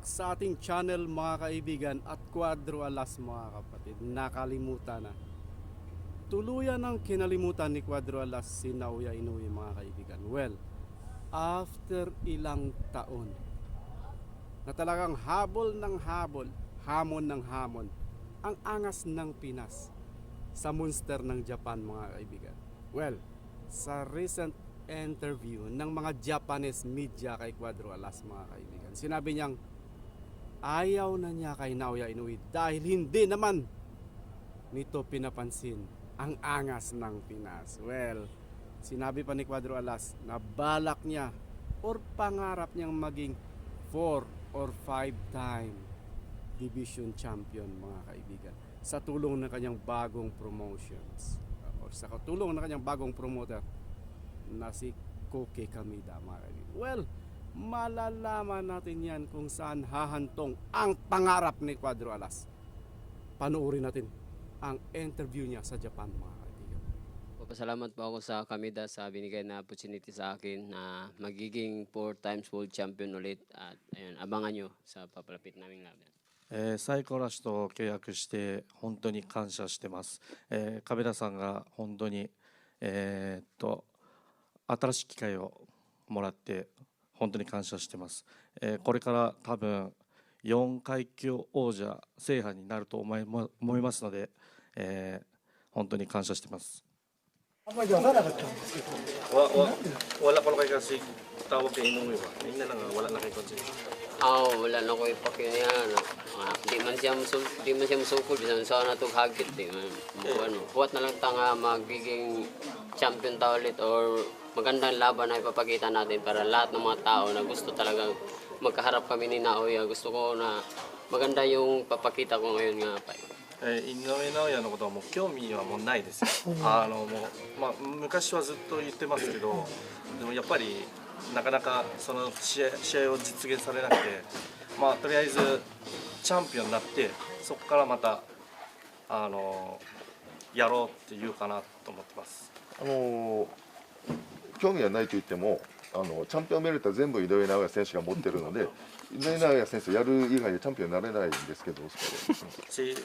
back sa ating channel mga kaibigan at Cuadro Alas mga kapatid. Nakalimutan na. Tuluyan ng kinalimutan ni Cuadro Alas si Naoya Inoue mga kaibigan. Well, after ilang taon na talagang habol ng habol, hamon ng hamon, ang angas ng Pinas sa monster ng Japan mga kaibigan. Well, sa recent interview ng mga Japanese media kay Cuadro Alas mga kaibigan, sinabi niyang ayaw na niya kay Naoya Inoue dahil hindi naman nito pinapansin ang angas ng Pinas. Well, sinabi pa ni Cuadro Alas na balak niya or pangarap niyang maging 4 or 5 time division champion mga kaibigan sa tulong ng kanyang bagong promotions or sa tulong ng kanyang bagong promoter na si Koke Kamida mga kaibigan. Well, malalaman natin yan kung saan hahantong ang pangarap ni Cuadro Alas. Panoorin natin ang interview niya sa Japan mga kaibigan. Papasalamat po ako sa Kamida sa binigay na opportunity sa akin na magiging 4 times world champion ulit at ayun, abangan nyo sa papalapit naming laban. サイコラシと契約して本当に感謝してます。亀田さんが本当に、新しい機会をもらって本当に感謝してます。これから多分4階級王者制覇になると思いますので、本当に感謝してます。あんまり出さなかったんですけど。Wala pa kayo kasi tawag kay Inoue ba? Yun na lang, wala na kayo kasi. Wala na ko ipakinihan. Di man siya musukol, bisan sa na itong hagit. Huwat na lang tanga magiging champion ta ulit or magandang laban na ipapakita natin para lahat ng mga tao na gusto talagang magkaharap kami ni Naoya. Gusto ko na maganda yung papakita ko ngayon nga pa. 井上尚弥のことはもう興味はもうないですよ。昔はずっと言ってますけど、でもやっぱりなかなかその試合を実現されなくて、とりあえずチャンピオンになってそこからまたやろうっていうかなと思ってます。興味はないと言ってもチャンピオンメリットは全部井上尚弥選手が持ってるので井上尚弥選手やる以外でチャンピオンになれないんですけどSi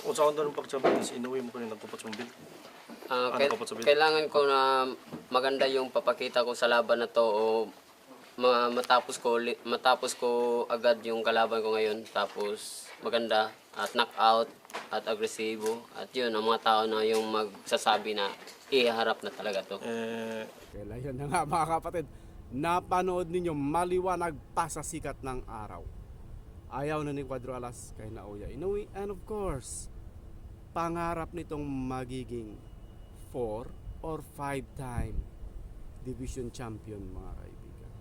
usahawan doon pag-champion si Inoue mo rin nagpapachampion. Kailangan ko na maganda yung papakita ko sa laban na to o matapos ko agad yung kalaban ko ngayon, tapos maganda at knockout at agresibo at yun ang mga tao na yung magsasabi na iharap na talaga to. Kaya yun na nga mga kapatid, napanood ninyo maliwanag pa sa sikat ng araw. Ayaw na ni Cuadro Alas kay Naoya Inoue and of course, pangarap nitong magiging 4 or 5 time division champion mga kaibigan.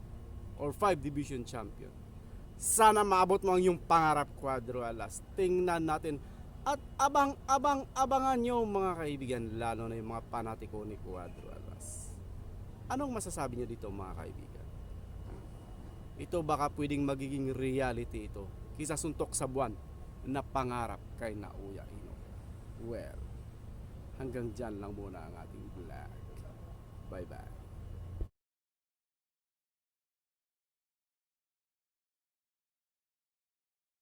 Or 5 division champion. Sana maabot mo ang iyong pangarap Cuadro Alas. Tingnan natin at abangan nyo mga kaibigan, lalo na yung mga panatiko ni Cuadro Alas. Anong masasabi nyo dito mga kaibigan? Ito baka pwedeng magiging reality ito kisa suntok sa buwan na pangarap kay Naoya Inoue. Well, hanggang dyan lang muna ang ating vlog. Bye bye.